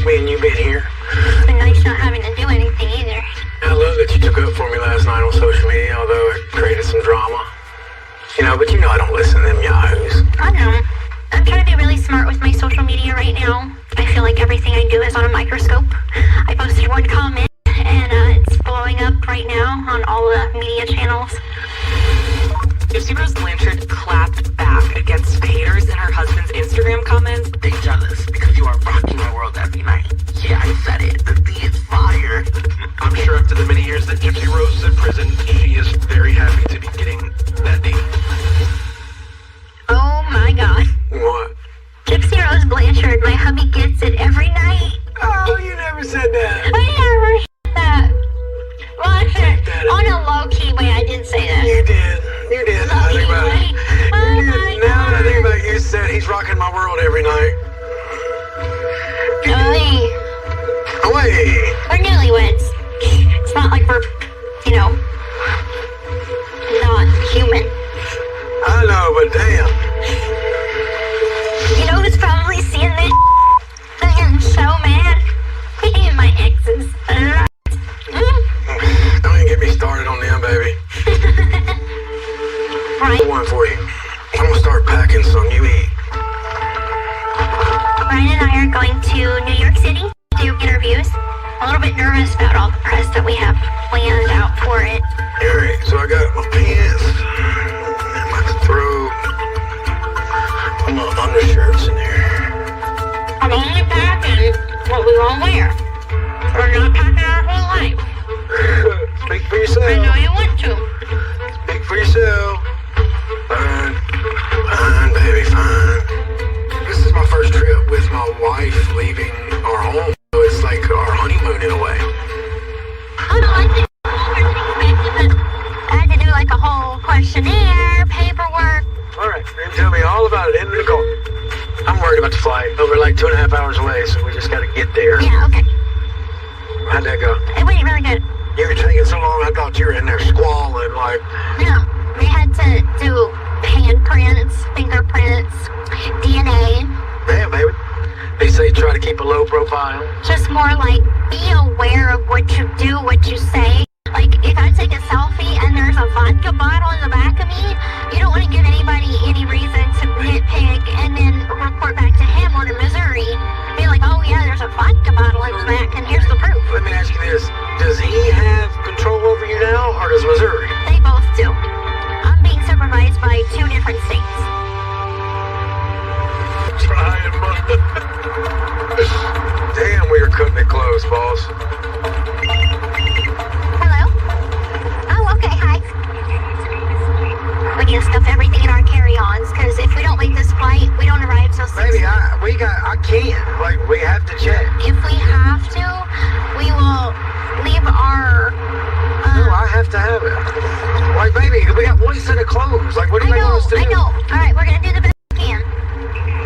miss me and you being here. It's been nice not having to do anything either. I love that you took up for me last night on social media, although it created some drama. But you know I don't listen to them yahoos. I know. I'm trying to be really smart with my social media right now. I feel like everything I do is on a microscope. I posted one comment, and it's blowing up right now on all the media channels. Gypsy Rose Blanchard clapped back against haters in her husband's Instagram comments. They jealous because you are rocking my world every night. Yeah, I said it. The D is fire. I'm sure after the many years that Gypsy Rose is in prison, she is very happy to be getting that D. Oh my god. What? Gypsy Rose Blanchard, my hubby gets it every night. Oh, you never said that. I never said that. Well, actually, on a low-key way, I did say that. You did. You did. Now that I think about it. You did. Now that I think about it, you said he's rocking my world every night. Away. We're newlyweds. It's not like we're, not human. I know, but damn. You know who's probably seeing this? They're getting so mad. Me and my exes. Don't even get me started on them, baby. Right. One for you. I'm gonna start packing some you eat. Brian and I are going to New York City to do interviews. A little bit nervous about all the press that we have planned out for it. Alright, so I got my pants and my throat and my undershirts in there. I'm only packing what we won't wear. We're not packing our whole life. Speak for yourself. I know you want to. Speak for yourself. Fine. Fine, baby, fine. This is my first trip with my wife leaving our home. So it's like our honeymoon in a way. I don't like it. I had to do like a whole questionnaire, paperwork. Alright, you can tell me all about it in the car. I'm worried about the flight, but we're like 2.5 hours away, so we just gotta get there. Yeah, okay. How'd that go? It went really good. You were taking so long, I thought you were in there squalling, like... No, we had to do handprints, fingerprints, DNA. Damn, baby. They say try to keep a low profile. Just more like be aware of what you do, what you say. Like if I take a selfie and there's a vodka bottle in the back of me, you don't want to give anybody any reason to nitpick and then report back to him or to Missouri. Be like, oh yeah, there's a vodka bottle in the back and here's the proof. Let me ask you this. Does he have control over you now, or does Missouri? They both do. I'm being supervised by 2 different states. Trying, mother. Damn, we are cutting it close, boss. Hello? Oh, okay, hi. We need to stuff everything in our carry-ons, because if we don't make this flight, we don't arrive till 6. Baby, I can't. Like, we have to check. If we have to, we will leave our... No, I have to have it. Like, baby, we got one set of clothes. Like, what do you want us to do? I know. All right, we're going to do the best we can.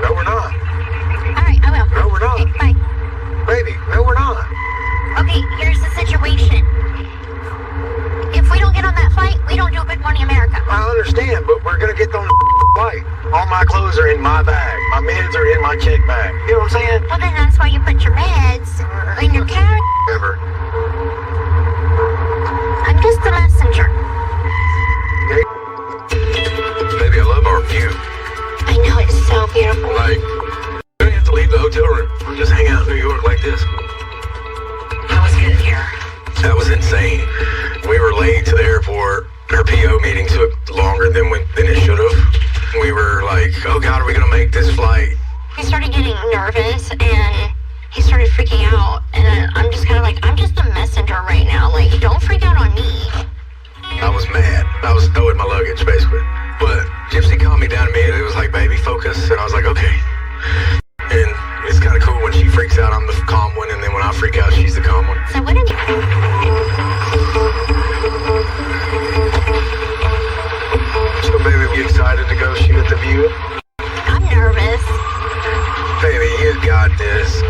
No, we're not. All right, I will. No, we're not. Okay, bye. Baby, no, we're not. Okay, here's the situation. If we don't get on that flight, we don't do Good Morning America. I understand, but we're going to get on the flight. All my clothes are in my bag. My meds are in my check bag. You know what I'm saying? Well, then that's why you put your meds in your carry. Ever. I'm just a messenger. Okay. Baby, I love our view. I know, it's so beautiful. Like, we don't have to leave the hotel room. We'll just hang out in New York like this. That was good here. That was insane. We were late to the airport. Our PO meeting took longer than it should have. We were like, oh God, are we going to make this flight? He started getting nervous and he started freaking out. And I'm just kind of like, I'm just a messenger right now. Like, don't freak out on me. I was mad. I was throwing my luggage, basically. But Gypsy calmed me down immediately. It was like, baby, focus. And I was like, okay. And it's kind of cool when she freaks out, I'm the calm one. And then when I freak out, she's the calm one. So what did you... So, baby, you excited to go shoot at the view? I'm nervous. Baby, you got this.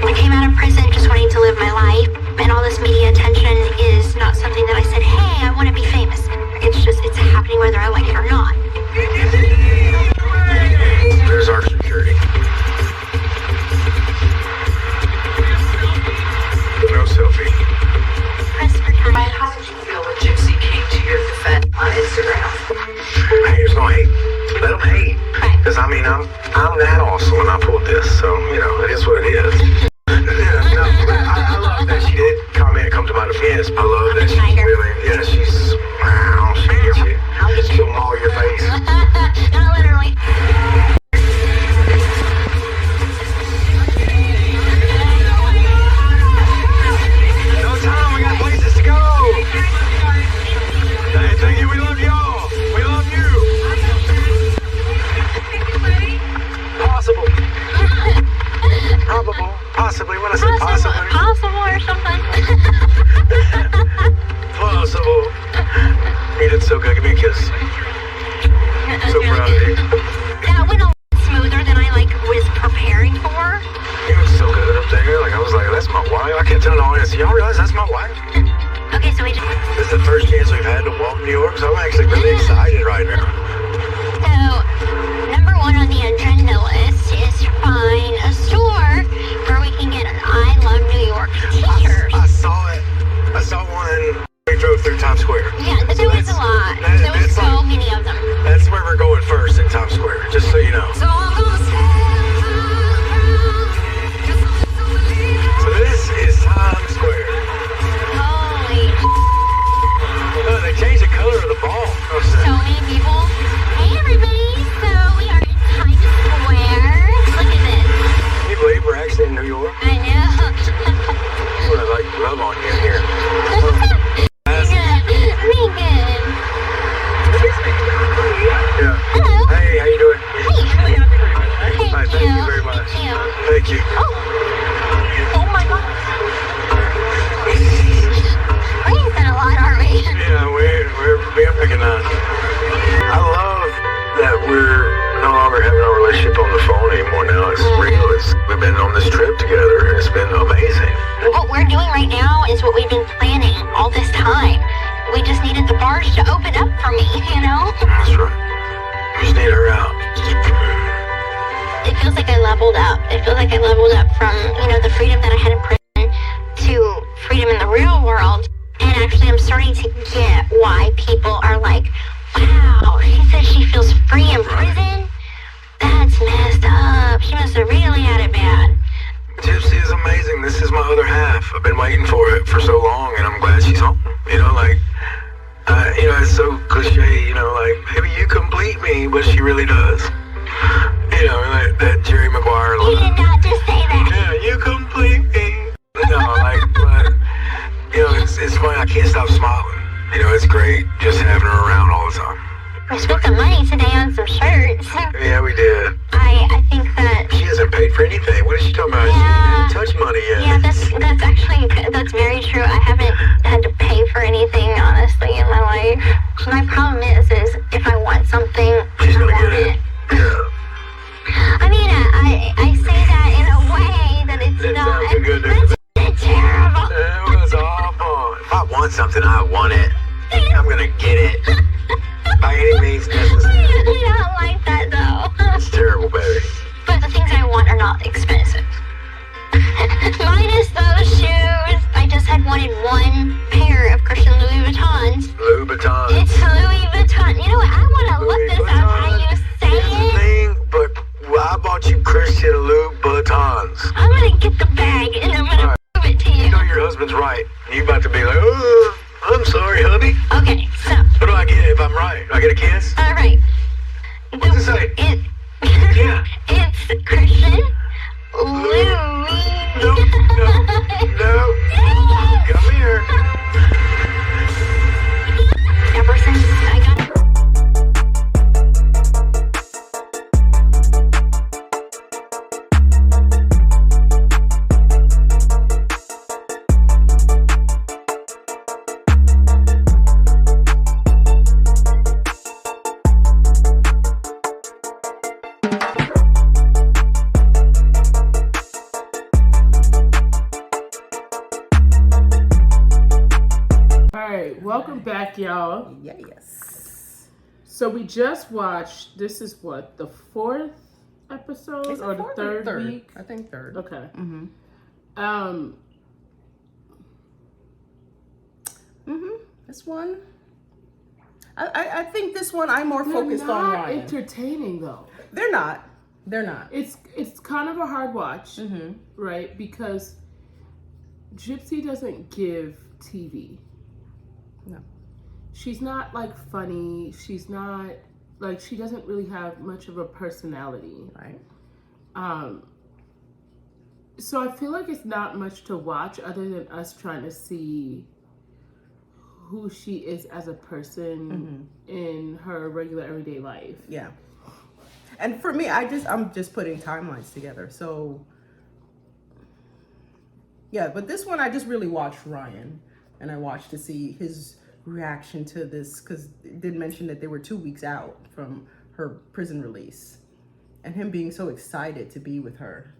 I came out of prison just wanting to live my life. And all this media attention is not something that I said, hey, I want to be famous. It's just, it's happening whether I like it or not. There's our security. that she's tiger. really, yeah, she's, wow, she gets you. I'll get you. She'll maul your face. Not literally. No time, we got places to go. Hey, thank you, we love y'all. We love you. Possible. Probable. Possibly. When I say possibly. Possible or something. Possible. You did so good. Give me a kiss. So proud of you. That went a lot smoother than I was preparing for. You were so good up there. Like, I was like, that's my wife. I can't tell the audience. Y'all realize that's my wife? Okay, so we just. This is the first chance we've had to walk New York, so I'm actually really excited right now. So, number one on the agenda list is to find a store where we can get an I Love New York t-shirt. I saw it. I saw one. We drove through Times Square. Yeah, but there was a lot. There was so many of them. That's where we're going first in Times Square, just so you know. So I'm gonna So this is Times Square. holy Oh, they changed the color of the ball. Oh, so snap. many people. Hey everybody, so we are in Times Square. Look at this. Can you believe we're actually in New York? I know. I'm gonna like love on you here. Megan. Yeah. Hello. Hey, how you doing? Hey. Hi, thank you very much. Thank you. Thank you. Oh my god. We're using a lot, aren't we? Yeah, we're being recognized. I love that we're no longer having our relationship on the phone anymore now. It's real. We've been on this trip together and it's been amazing. What we're doing right now is what we've been planning all this time. We just needed the bars to open up for me, you know? That's right. We just need her out. It feels like I leveled up. It feels like I leveled up from, the freedom that I had in prison to freedom in the real world. And actually, I'm starting to get why people are like, wow, she said she feels free in prison? That's messed up. She must have really had it bad. Gypsy is amazing. This is my other half. I've been waiting for it for so long, and I'm glad she's home. It's so cliche, maybe you complete me, but she really does. Like that Jerry Maguire You line. did not just say that. Yeah, you complete me. But it's funny. I can't stop smiling. It's great just having her around all the time. We spent some money today on some shirts. Yeah, we did. I think that. She hasn't paid for anything. What is she talking about? Yeah. She didn't touch money yet. Yeah, that's very true. I haven't had to pay for anything, honestly, in my life. My problem is if I want something, She's I gonna want get it. Yeah. I mean, I say that in a way that it's It not. sounds good, That's terrible. It was awful. If I want something, I want it. I'm gonna get it. By any means necessary. I don't like that though. It's terrible, baby. But the things I want are not expensive. Minus those shoes. I just had wanted one pair of Christian Louis Vuittons. Louis Vuitton. It's Louis Vuitton. You know what? I want to look Louis this up. Vuitton. How you say Here's the it? thing, but I bought you Christian Louis Vuittons. I'm gonna get the bag and I'm gonna prove it to You you. know your husband's right. You about to be like, oh, I'm sorry, honey. Okay, so What do I get if I'm right? Do I get a kiss? all right. What's it say? Yeah. It's Christian Louis. No. Come here. Ever since I got. Welcome back, y'all. Yes. So we just watched, this is what, the fourth episode Is it or the fourth third week? I think third. Okay. Mm-hmm. This one. I think this one I'm more focused They're on not Ryan. entertaining though. They're not. They're not. It's kind of a hard watch, Mm-hmm. right? Because Gypsy doesn't give TV. she's not like funny. She's not like, she doesn't really have much of a personality. Right. So I feel like it's not much to watch other than us trying to see who she is as a person in her regular everyday life. Yeah. And for me, I'm just putting timelines together. So yeah, but this one I just really watched Ryan, and I watched to see his reaction to this, because it did mention that they were 2 weeks out from her prison release, and him being so excited to be with her.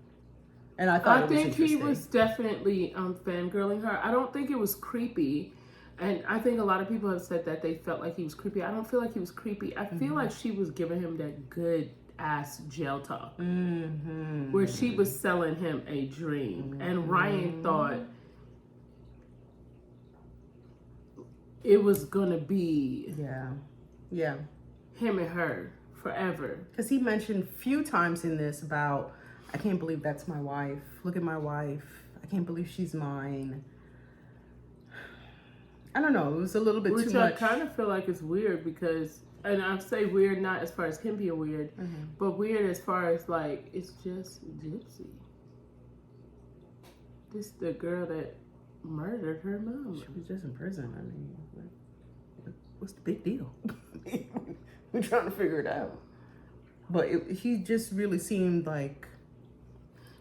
And I thought I think he was definitely fangirling her. I don't think it was creepy. And I think a lot of people have said that they felt like he was creepy. I don't feel like he was creepy. I feel like she was giving him that good ass jail talk, where she was selling him a dream. And Ryan thought it was gonna be him and her forever. Because he mentioned a few times in this about, I can't believe that's my wife. Look at my wife. I can't believe she's mine. I don't know. It was a little bit too much. Which I kind of feel like it's weird because, and I say weird not as far as him being weird, but weird as far as like, it's just Gypsy. This the girl that murdered her mom. She was just in prison. I mean, what's the big deal? We're trying to figure it out. But he just really seemed like...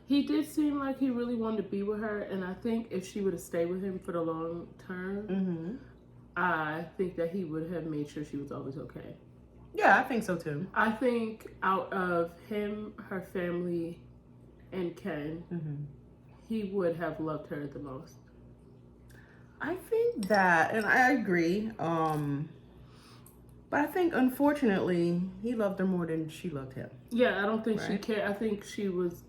He did seem like he really wanted to be with her, and I think if she would have stayed with him for the long term, I think that he would have made sure she was always okay. Yeah, I think so too. I think out of him, her family, and Ken, he would have loved her the most. I think that, and I agree, but I think unfortunately he loved her more than she loved him. Yeah, I don't think she cared. I think she was...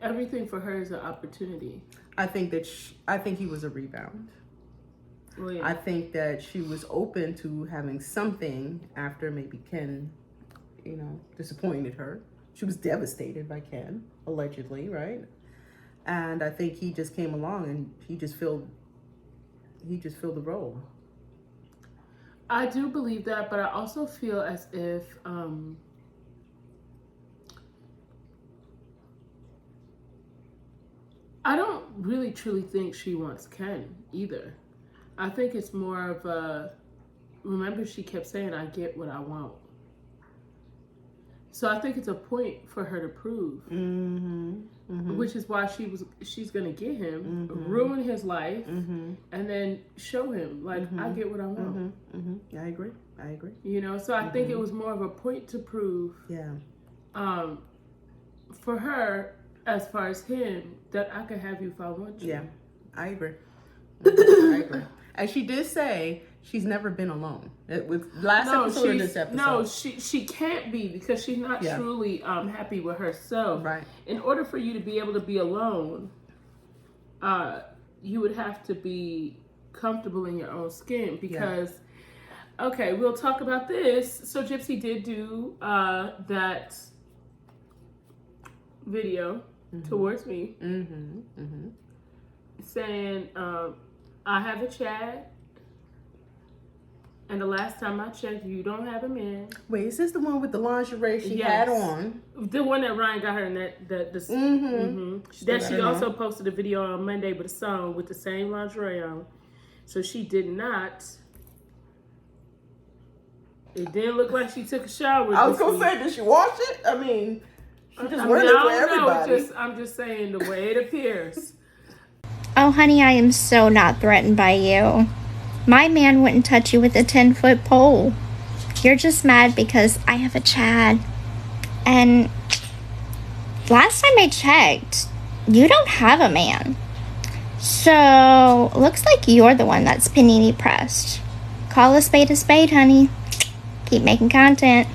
Everything for her is an opportunity. I think that I think he was a rebound. Well, yeah. I think that she was open to having something after maybe Ken, disappointed her. She was devastated by Ken, allegedly, right? And I think he just came along and he just filled the role. I do believe that, but I also feel as if I don't really truly think she wants Ken either. I think it's more of a, remember she kept saying, I get what I want. So I think it's a point for her to prove, which is why she's gonna get him, ruin his life, and then show him like, I get what I want. I agree. So I think it was more of a point to prove. Yeah. For her, as far as him, that I could have you if I want you. Yeah, I agree. I agree. And she did say she's never been alone. With last episode of this episode. No, she can't be, because she's not truly happy with herself. Right. In order for you to be able to be alone, you would have to be comfortable in your own skin, because okay, we'll talk about this. So Gypsy did do that video towards me, saying, I have a chat, and the last time I checked, you don't have a man. Wait, is this the one with the lingerie she had on? The one that Ryan got her in that she also posted a video on Monday with a song with the same lingerie on. So she did not. It didn't look like she took a shower. I was gonna say, did she wash it? I mean, she just wearing it for everybody. I'm just saying the way it appears. Oh, honey, I am so not threatened by you. My man wouldn't touch you with a 10-foot pole. You're just mad because I have a Chad. And last time I checked, you don't have a man. So, looks like you're the one that's panini pressed. Call a spade, honey. Keep making content.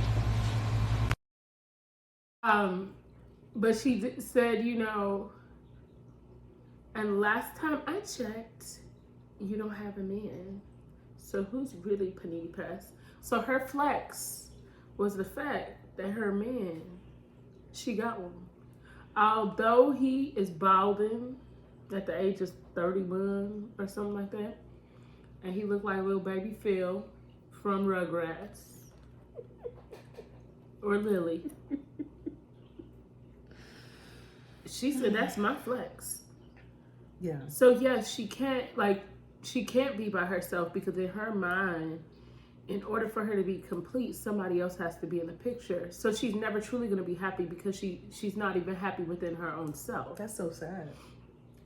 But she said, and last time I checked, you don't have a man. So who's really panini pressed? So her flex was the fact that her man, she got one. Although he is balding at the age of 31 or something like that, and he looked like little baby Phil, from Rugrats. Or Lily. She said, that's my flex. Yeah. So yes, she can't be by herself because in her mind, in order for her to be complete, somebody else has to be in the picture. So she's never truly going to be happy because she's not even happy within her own self. That's so sad.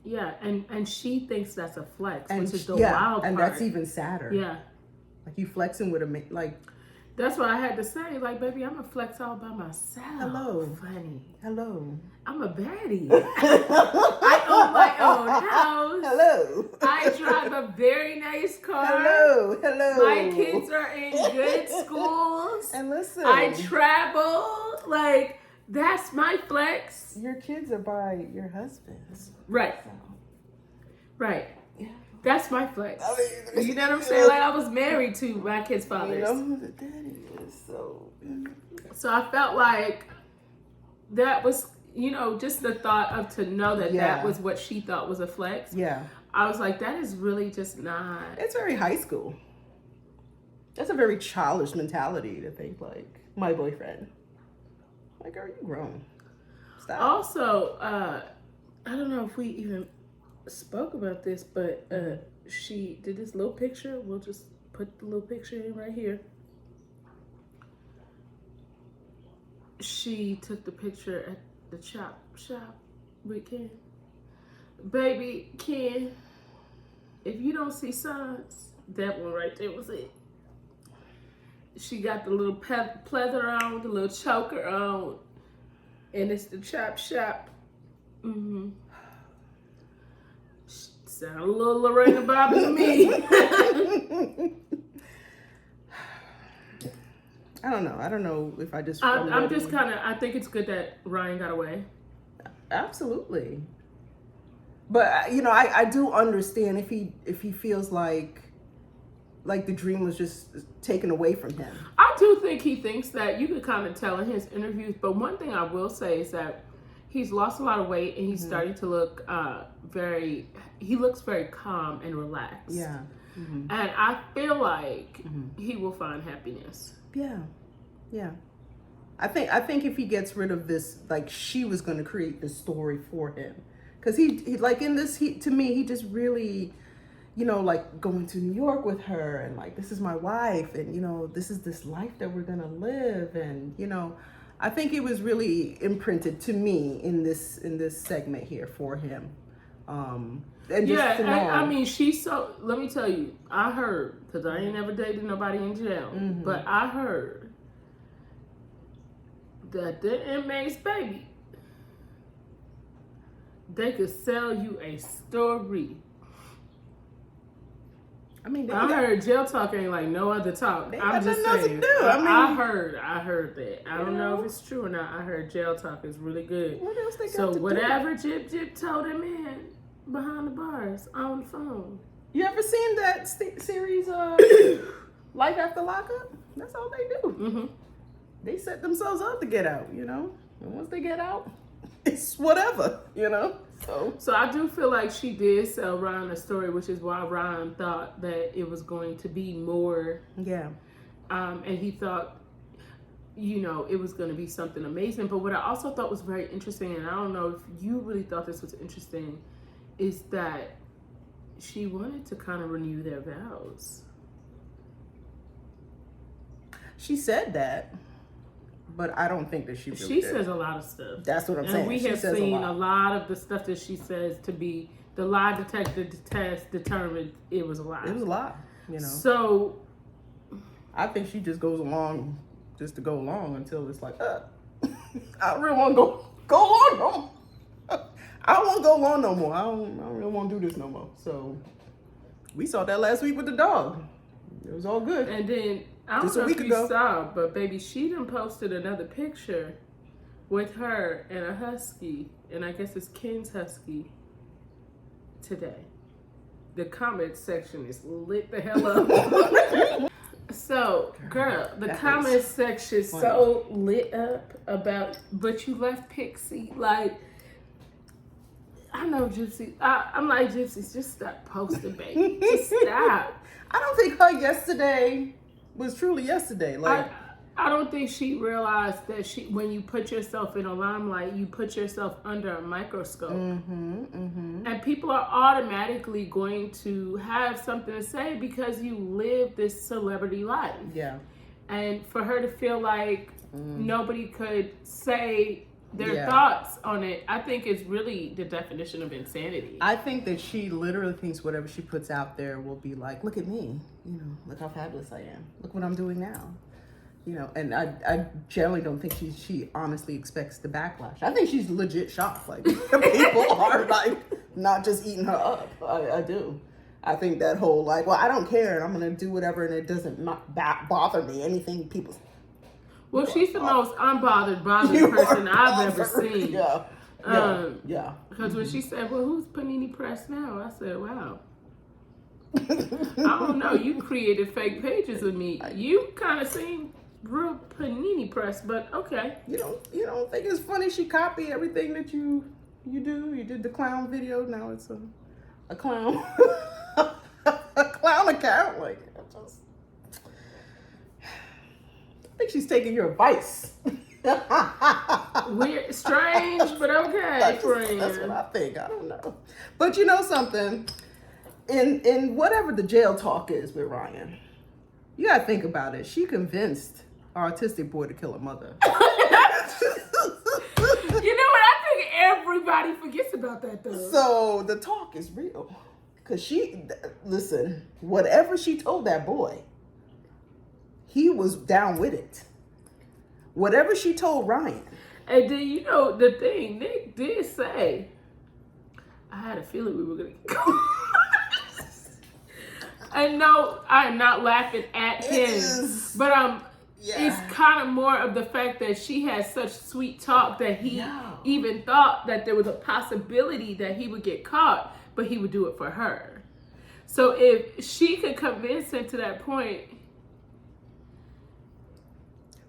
Yeah, and she thinks that's a flex, And which is the wild part. and that's even sadder. Yeah. Like you flexing with a like. That's what I had to say. Like, baby, I'm a flex all by myself. Hello. Funny. Hello. I'm a baddie. I own my own house. Hello. I drive a very nice car. Hello. Hello. My kids are in good schools. And listen. I travel. Like, that's my flex. Your kids are by your husband's. Right. So. Right. Yeah. That's my flex. I mean, You know what I'm saying? Like, I was married to my kids' fathers. You know who the daddy is, so. So I felt like that was, just the thought of to know that that was what she thought was a flex. Yeah. I was like, that is really just not. It's very high school. That's a very childish mentality to think like, my boyfriend. Like, girl, you grown. Stop. Also, I don't know if we even spoke about this, but she did this little picture. We'll just put the little picture in right here. She took the picture at the chop shop with Ken. Baby, Ken, if you don't see signs, that one right there was it. She got the little pleather on, the little choker on, and it's the chop shop. Mm-hmm. Sound a little Lorena Bobby to me. I don't know. I don't know if I just. I'm just kind of. I think it's good that Ryan got away. Absolutely. But I do understand if he feels like the dream was just taken away from him. I do think he thinks that. You could kind of tell in his interviews. But one thing I will say is that he's lost a lot of weight and he's starting to look he looks very calm and relaxed. Yeah. Mm-hmm. And I feel like he will find happiness. Yeah. Yeah. I think if he gets rid of this, like she was going to create this story for him. Because he like in this, to me, he just really, like going to New York with her and like, this is my wife and, this is this life that we're going to live. And, I think it was really imprinted to me in this segment here for him. And just I mean, let me tell you, I heard, because I ain't never dated nobody in jail, but I heard that the inmates, baby, they could sell you a story. I mean, I heard jail talk ain't like no other talk. I'm just saying. I heard that. I don't know if it's true or not. I heard jail talk is really good. What else they got so to whatever Jip told him in behind the bars on the phone. You ever seen that series Life After Lockup? That's all they do. Mm-hmm. They set themselves up to get out, And once they get out, it's whatever, So I do feel like she did sell Ryan a story, which is why Ryan thought that it was going to be more. Yeah. And he thought, it was going to be something amazing. But what I also thought was very interesting, and I don't know if you really thought this was interesting, is that she wanted to kind of renew their vows. She said that, but I don't think that she really She did. says a lot of stuff. That's what I'm saying. And we She have says seen a a lot of the stuff that she says to be the lie detector test determined it was a lie. It was a lot, So I think she just goes along just to go along until it's like, I don't really want to go along no more. I don't want to go along no more. I don't really want to do this no more. So we saw that last week with the dog. It was all good. And then I don't know if you saw, but baby, she done posted another picture with her and a husky, and I guess it's Ken's husky today. The comment section is lit the hell up. So, girl, the comment section is so lit up about, but you left Pixie. Like, I know Gypsy. I'm like, Gypsy, just stop posting, baby. Just stop. I don't think her yesterday was truly yesterday. Like, I don't think she realized that when you put yourself in a limelight, you put yourself under a microscope. And people are automatically going to have something to say because you live this celebrity life. Yeah. And for her to feel like nobody could say their thoughts on it, I think is really the definition of insanity. I think that she literally thinks whatever she puts out there will be like, look at me, you know, look how fabulous I am. Look what I'm doing now. You know, and I generally don't think she honestly expects the backlash. I think she's legit shocked. Like, people are like not just eating her up. I do. I think that whole like, well, I don't care and I'm going to do whatever and it doesn't bother me. Anything people... Well, she's the most unbothered person I've ever seen. Yeah. Because when she said, well, who's Panini Press now? I said, wow. I don't know. You created fake pages of me. You kind of seem real Panini Press, but okay. You don't think it's funny she copied everything that you do? You did the clown video, now it's a clown a clown account. Like, I think she's taking your advice. Weird, strange, but okay, friend. That's what I think. I don't know. But you know something? In whatever the jail talk is with Ryan, you gotta think about it. She convinced our autistic boy to kill her mother. You know what? I think everybody forgets about that though. So the talk is real. Because listen, whatever she told that boy, he was down with it. Whatever she told Ryan. And then, you know, the thing, Nick did say, I had a feeling we were going to go. And no, I'm not laughing at him. But it's kind of more of the fact that she had such sweet talk that he even thought that there was a possibility that he would get caught, but he would do it for her. So if she could convince him to that point.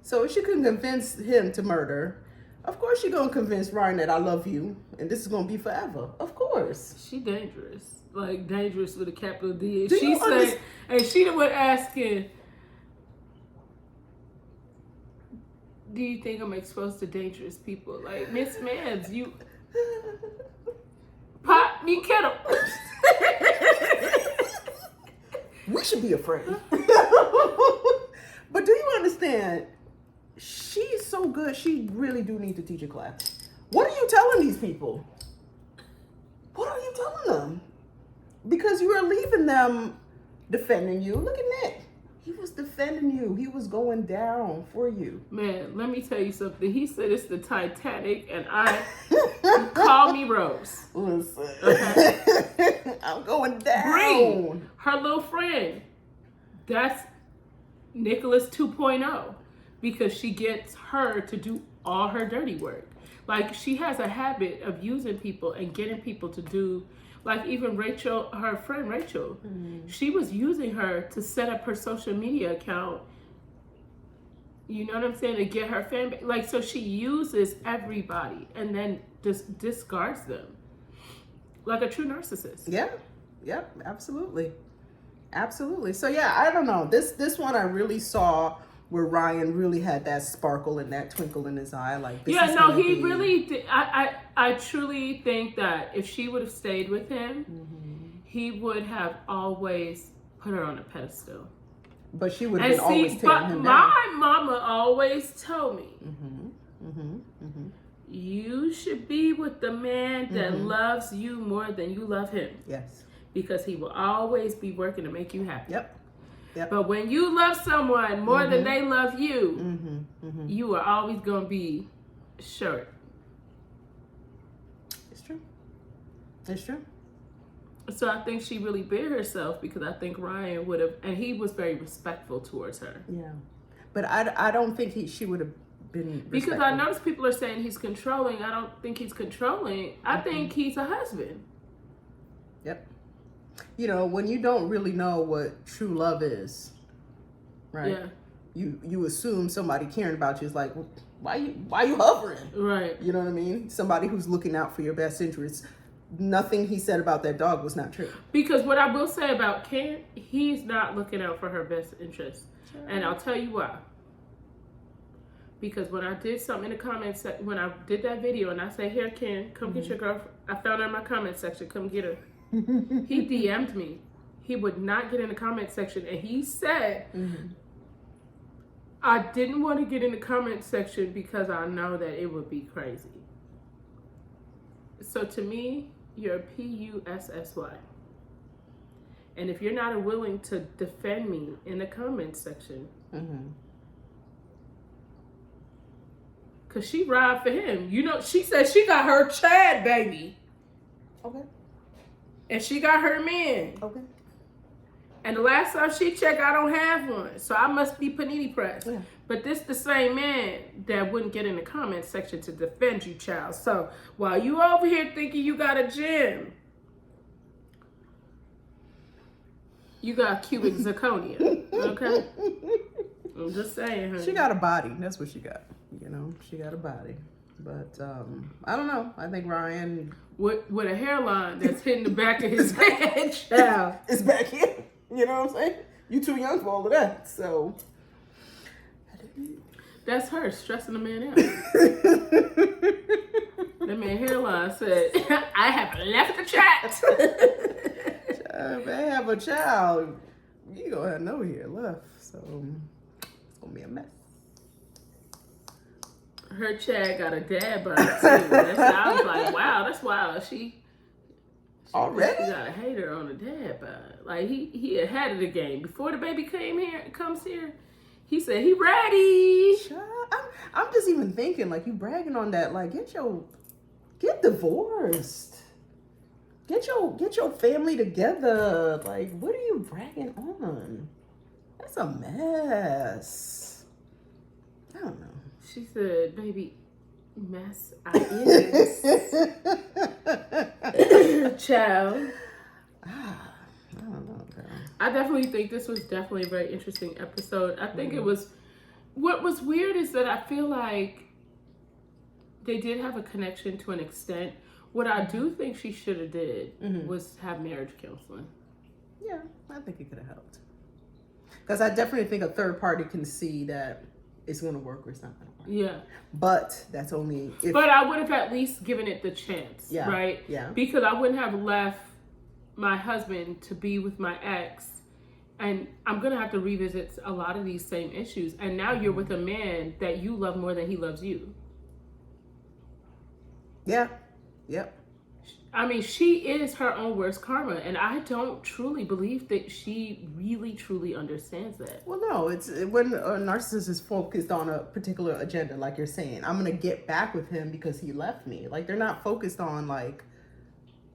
So if she couldn't convince him to murder, of course she's going to convince Ryan that I love you and this is going to be forever. Of course. She dangerous. Like, dangerous with a capital D. And Do she you said, and she the one asking, do you think I'm exposed to dangerous people? Like, Miss Mabs, you pop me kettle. We should be afraid. But do you understand? She's so good, she really do need to teach a class. What are you telling these people? What are you telling them? Because you are leaving them defending you. Look at Nick. He was defending you. He was going down for you. Man, let me tell you something. He said it's the Titanic, and I call me Rose. Listen. Okay? I'm going down. Bree, her little friend. That's Nicholas 2.0. Because she gets her to do all her dirty work. Like, she has a habit of using people and getting people to do, like even Rachel, her friend Rachel, she was using her to set up her social media account. You know what I'm saying? To get her fan base. Like, so she uses everybody and then just discards them. Like a true narcissist. Yeah. Yep. Absolutely. Absolutely. So yeah, I don't know. This one I really saw where Ryan really had that sparkle and that twinkle in his eye. Like, this is gonna he be... really, I truly think that if she would have stayed with him, he would have always put her on a pedestal. But she would have been always tearing him down. My mama always told me, you should be with the man that loves you more than you love him. Yes. Because he will always be working to make you happy. Yep. But when you love someone more than they love you, you are always going to be short. It's true. It's true. So I think she really bit herself because I think Ryan would have, and he was very respectful towards her. Yeah. But I don't think she would have been respectful. Because I notice people are saying he's controlling. I don't think he's controlling. I think he's a husband. Yep. You know, when you don't really know what true love is, right? Yeah. You assume somebody caring about you is like, why you hovering? Right. You know what I mean? Somebody who's looking out for your best interests. nothing he said about that dog was not true. Because what I will say about Ken, he's not looking out for her best interest. Sure. And I'll tell you why. Because when I did something in the comments, when I did that video and I said, here, Ken, come get your girlfriend. I found her in my comment section, come get her. He DM'd me. He would not get in the comment section. And he said, I didn't want to get in the comment section because I know that it would be crazy. So to me, you're a PUSSY. And if you're not willing to defend me in the comment section, because she ride for him. You know, she said she got her Chad baby. Okay. And she got her man. Okay. And the last time she checked, I don't have one. So I must be panini pressed. Yeah. But this the same man that wouldn't get in the comment section to defend you, child. So while you over here thinking you got a gym, you got cubic zirconia. Okay? I'm just saying, honey. She got a body. That's what she got. You know, she got a body. But I don't know. I think Ryan... With a hairline that's hitting the back of his head, child. It's back here. You know what I'm saying? You too young for all of that. So... That's her stressing the man out. That man hairline said, I have left the chat. If I have a child, you gonna have no hair left. So it's gonna be a mess. Her Chad got a dad bod too. I was like, wow, that's wild. She already got a hater on the dad bod. Like he ahead of the game. Before the baby comes here, he said he ready. I'm just even thinking, like, you bragging on that, like, get divorced. Get your family together. Like, what are you bragging on? That's a mess. I don't know. She said, baby, mess I is. Child. I don't know, girl. I definitely think this was definitely a very interesting episode. I think it was, what was weird is that I feel like they did have a connection to an extent. What I do think she should have did was have marriage counseling. Yeah, I think it could have helped. Because I definitely think a third party can see that it's going to work or it's not going to work. Yeah. But that's only if... But I would have at least given it the chance, right? Yeah. Because I wouldn't have left my husband to be with my ex, and I'm going to have to revisit a lot of these same issues. And now you're with a man that you love more than he loves you. Yeah. Yep. I mean, she is her own worst karma, and I don't truly believe that she really, truly understands that. Well, no, it's when a narcissist is focused on a particular agenda, like you're saying, I'm going to get back with him because he left me. Like, they're not focused on, like,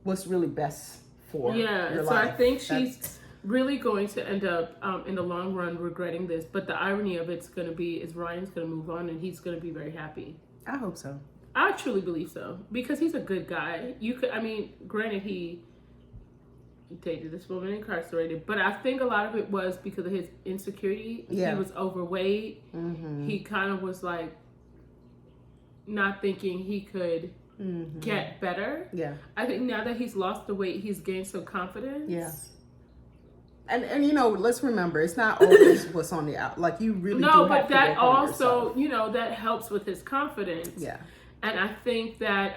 what's really best for your life. I think she's really going to end up, in the long run, regretting this. But the irony of it's going to be is Ryan's going to move on, and he's going to be very happy. I hope so. I truly believe so, because he's a good guy. Granted, he dated this woman incarcerated, but I think a lot of it was because of his insecurity. Yeah. He was overweight. He kind of was like not thinking he could get better. Yeah. I think now that he's lost the weight, he's gained some confidence. Yeah. And you know, let's remember, it's not always what's on the out. Like, you really do have but that also, you know, that helps with his confidence. Yeah. And I think that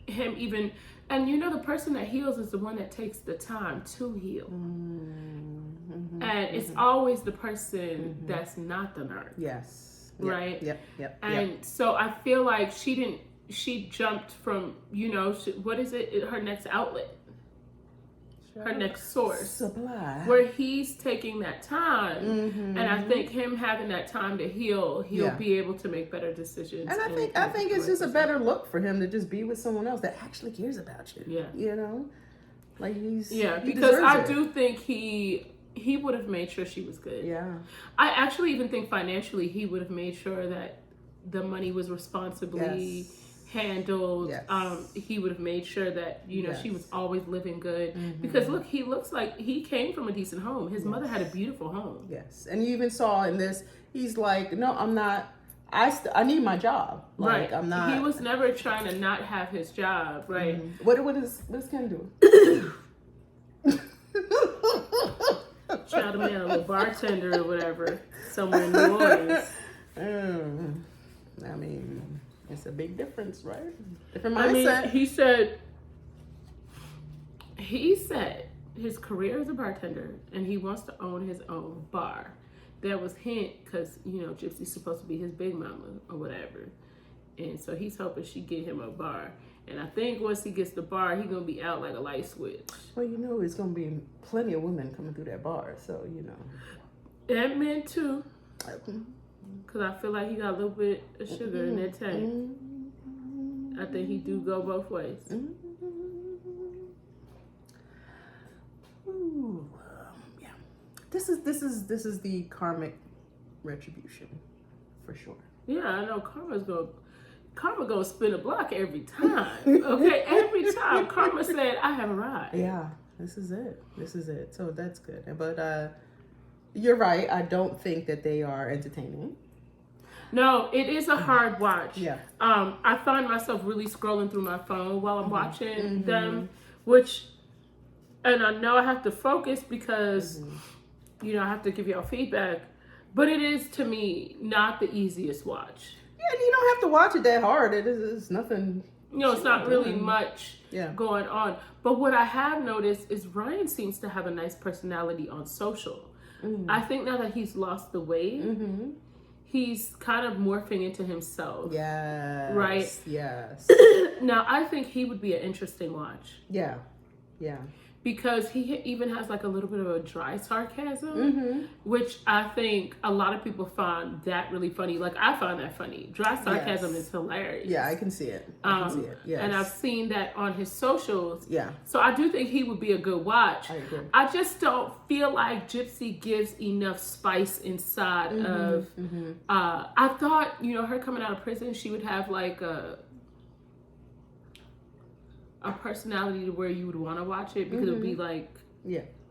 him even, and you know, the person that heals is the one that takes the time to heal. And it's always the person that's not the nerd. Yes. Right? Yep. And so I feel like she jumped from, you know, what is it? Her next outlet. Her next source. Supply. Where he's taking that time. And I think him having that time to heal, he'll be able to make better decisions. And I think it's just a better look for him to just be with someone else that actually cares about you. Yeah. You know? Like because I do think he would have made sure she was good. Yeah. I actually even think financially he would have made sure that the money was responsibly handled. Yes. He would have made sure that, you know, she was always living good. Because look, he looks like he came from a decent home. His mother had a beautiful home. Yes. And you even saw in this, he's like, no, I'm not I need my job. Like, right. I'm not. He was never trying to not have his job, right? What is Ken doing? Trying to be a little bartender or whatever somewhere in New Orleans. I mean, it's a big difference, right? Different I mindset. mean, he said his career as a bartender and he wants to own his own bar. That was hint because, you know, Gypsy's supposed to be his big mama or whatever. And so he's hoping she get him a bar. And I think once he gets the bar, he's going to be out like a light switch. Well, you know, it's going to be plenty of women coming through that bar, so, you know. And men too. Because I feel like he got a little bit of sugar in that tank. I think he do go both ways. Ooh, yeah. This is the karmic retribution, for sure. Yeah, I know Karma gonna spin a block every time. Okay, every time. Karma said, "I have arrived." Yeah, this is it. So that's good. But you're right. I don't think that they are entertaining. No, it is a hard watch. Yeah. I find myself really scrolling through my phone while I'm watching them, which, and I know I have to focus because, you know, I have to give y'all feedback. But it is, to me, not the easiest watch. Yeah, you don't have to watch it that hard. It's nothing. You know, it's not really much Yeah. going on. But what I have noticed is Ryan seems to have a nice personality on social. I think now that he's lost the weight, he's kind of morphing into himself. Yes. Right? Yes. Now, I think he would be an interesting watch. Yeah. Yeah. Because he even has like a little bit of a dry sarcasm, which I think a lot of people find that really funny. Like, I find that funny. Dry sarcasm is hilarious. Yeah, I can see it. I can see it. Yes. And I've seen that on his socials. Yeah. So I do think he would be a good watch. I agree. I just don't feel like Gypsy gives enough spice inside of... I thought, you know, her coming out of prison, she would have like a personality to where you would want to watch it because it would be like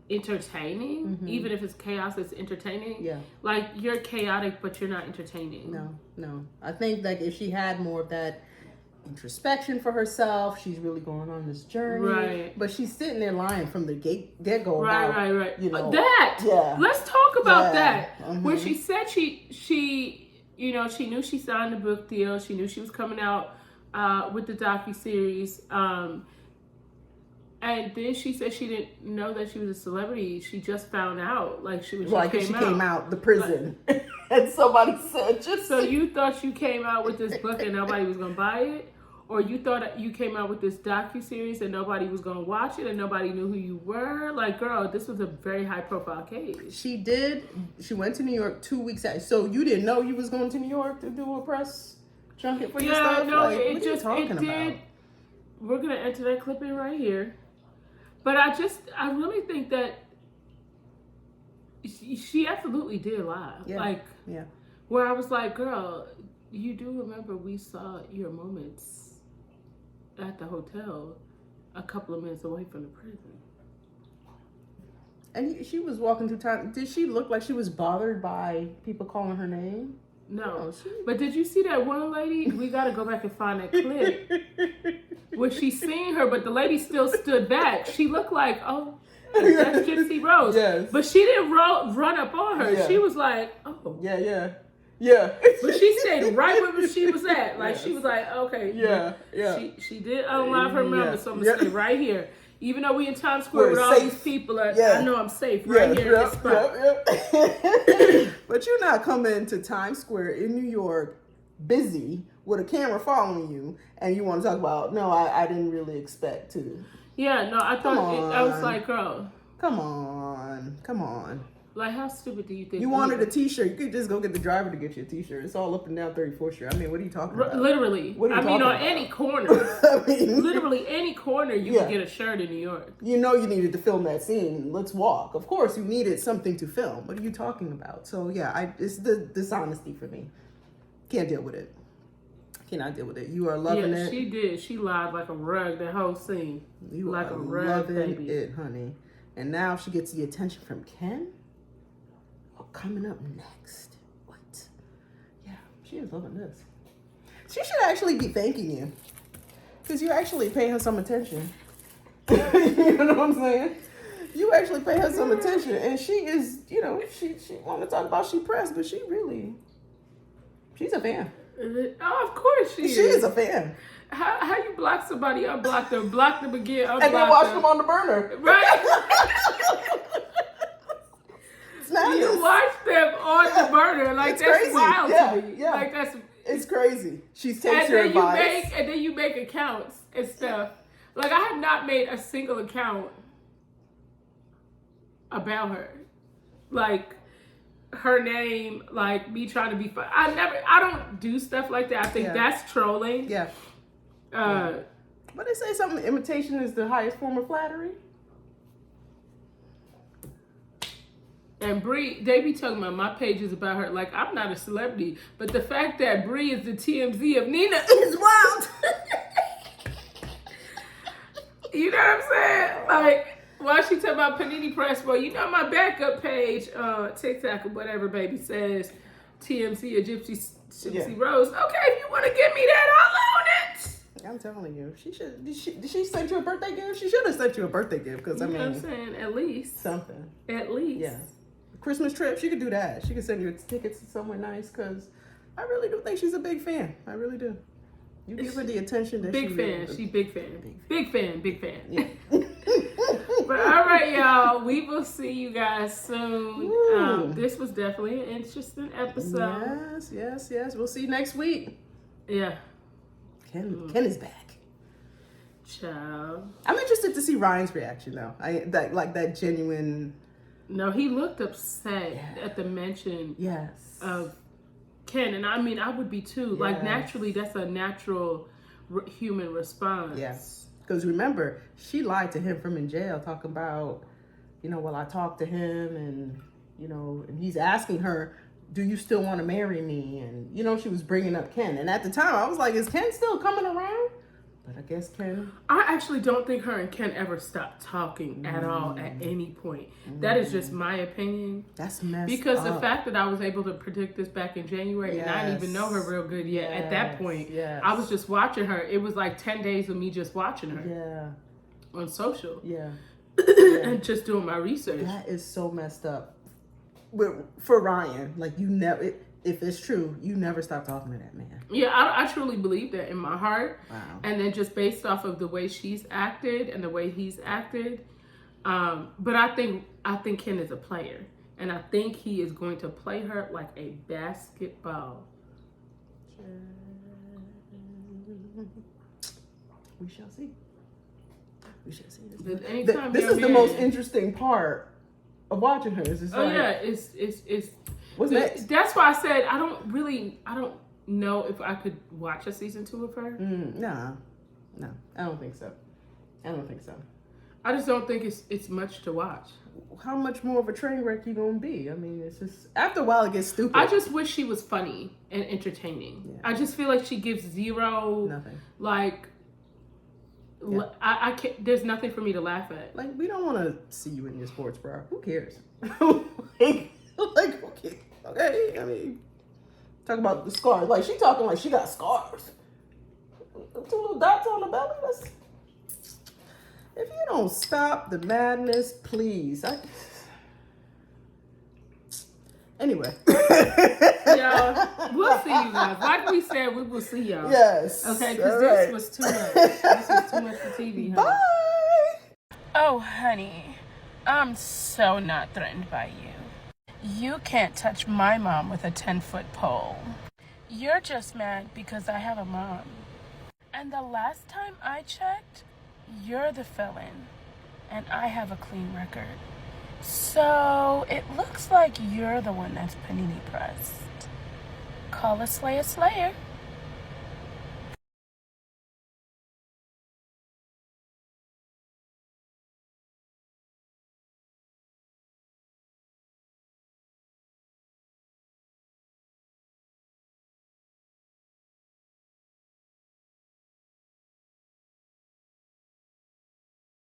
entertaining. Even if it's chaos, it's entertaining. Yeah. Like, you're chaotic, but you're not entertaining. No. I think like if she had more of that introspection for herself, she's really going on this journey. Right. But she's sitting there lying from the get-go Right, about, right. you know. Yeah. Let's talk about that. Yeah. Where she said she, you know, she knew she signed the book deal. She knew she was coming out with the docuseries. And then she said she didn't know that she was a celebrity. She just found out, like, she came out the prison, and somebody said, "Just so you thought you came out with this book and nobody was gonna buy it, or you thought you came out with this docuseries and nobody was gonna watch it and nobody knew who you were? Like, girl, this was a very high profile case." She did. She went to New York 2 weeks out. So you didn't know you was going to New York to do a press junket for your stuff? No, like, it what just are you talking it did. about? We're gonna enter that clip in right here. But I really think that she absolutely did lie. Yeah. Like, Yeah. where I was like, girl, you do remember we saw your moments at the hotel a couple of minutes away from the prison. And she was walking through town. Did she look like she was bothered by people calling her name? No. But did you see that one lady? We got to go back and find that clip. Where she seen her, but the lady still stood back. She looked like, oh, that's Gypsy Rose. Yes. But she didn't run up on her. Yeah. She was like, oh. Yeah. But she stayed right where she was at. Like, she was like, okay. Yeah. She did unlock her memory, so I'm going to stay right here. Even though we in Times Square We're with all safe. these people, I know I'm safe right here in this spot. But you're not coming to Times Square in New York busy with a camera following you, and you want to talk about, no, I didn't really expect to. Yeah, no, I thought, I was like, girl. Come on. Like, how stupid do you think? You wanted a t-shirt. You could just go get the driver to get you a t-shirt. It's all up and down 34th Street. I mean, what are you talking about? Literally. What are you talking on about? any corner. I mean, Literally any corner you could get a shirt in New York. You know you needed to film that scene. Let's walk. Of course you needed something to film. What are you talking about? So yeah, it's the dishonesty for me. Can't deal with it. Cannot deal with it. You are loving it. She did. She lied like a rug, that whole scene. You like are a rug, loving baby. it, honey. And now she gets the attention from Ken. Oh, coming up next. What? Yeah. she is loving this. She should actually be thanking you. Because you actually pay her some attention. You know what I'm saying? You actually pay her some attention. And she is, you know, she want to talk about she pressed, but she's a fan. Oh, of course she is. She is a fan. How you block somebody, unblock them, block them again, unblock And then watch them on the burner. Right? You watch them on the burner. Like, that's crazy. wild to me. Yeah. Like, that's... It's crazy. She takes your advice. And then you make accounts and stuff. Like, I have not made a single account about her. Like, her name, like, me trying to be fun. I don't do stuff like that. I think that's trolling. Yeah. But they say something, imitation is the highest form of flattery. And Bree, they be talking about my page is about her. Like, I'm not a celebrity, but the fact that Bree is the TMZ of Nina is wild. You know what I'm saying? Like, why she talking about Panini Press? Well, you know my backup page, TikTok or whatever, baby, says TMZ or Gypsy Rose. Okay, if you want to give me that, I'll own it. I'm telling you, did she send you a birthday gift? She should have sent you a birthday gift, because I mean, You know what I'm saying? At least. something. At least. Yeah. Christmas trip, she could do that. She could send you tickets to somewhere nice, because I really do think she's a big fan. I really do. You give her the attention that big she fan. really She big fan. Big fan. Yeah. But all right, y'all. We will see you guys soon. This was definitely an interesting episode. Yes. We'll see you next week. Yeah. Ken is back. Ciao. I'm interested to see Ryan's reaction though. That genuine. No, he looked upset at the mention of Ken, and I mean, I would be too. Like, naturally, that's a natural human response. Yes, because remember, she lied to him from in jail, talking about, well, I talked to him, and and he's asking her, do you still want to marry me? And she was bringing up Ken, and at the time, I was like, is Ken still coming around? But I guess Ken... I actually don't think her and Ken ever stopped talking at all at any point. That is just my opinion. That's messed because up. The fact that I was able to predict this back in January and I didn't even know her real good yet. At that point, I was just watching her. It was like 10 days of me just watching her on social. And just doing my research. That is so messed up. For Ryan, like, you never... If it's true, you never stop talking to that man. Yeah, I truly believe that in my heart. Wow. And then just based off of the way she's acted and the way he's acted. But I think Ken is a player. And I think he is going to play her like a basketball. We shall see. We shall see. This is the most interesting part of watching her. It's what's next? That's why I said I don't know if I could watch a season 2 of her. No, I don't think so. I just don't think it's much to watch. How much more of a train wreck you gonna be? I mean, it's just after a while it gets stupid. I just wish she was funny and entertaining. Yeah. I just feel like she gives nothing. Like, I can't. There's nothing for me to laugh at. Like, we don't want to see you in your sports bra. Who cares? Like, okay, I mean, talk about the scars. Like, she talking like she got scars. 2 little dots on the belly. If you don't stop the madness, please. Anyway. Y'all, we'll see you guys. Like we said, we will see y'all. Yes. Okay, because this was too much. This was too much for TV, honey. Bye. Oh, honey, I'm so not threatened by you. You can't touch my mom with a 10-foot pole. You're just mad because I have a mom. And the last time I checked, you're the felon. And I have a clean record. So it looks like you're the one that's panini pressed. Call a slayer slayer.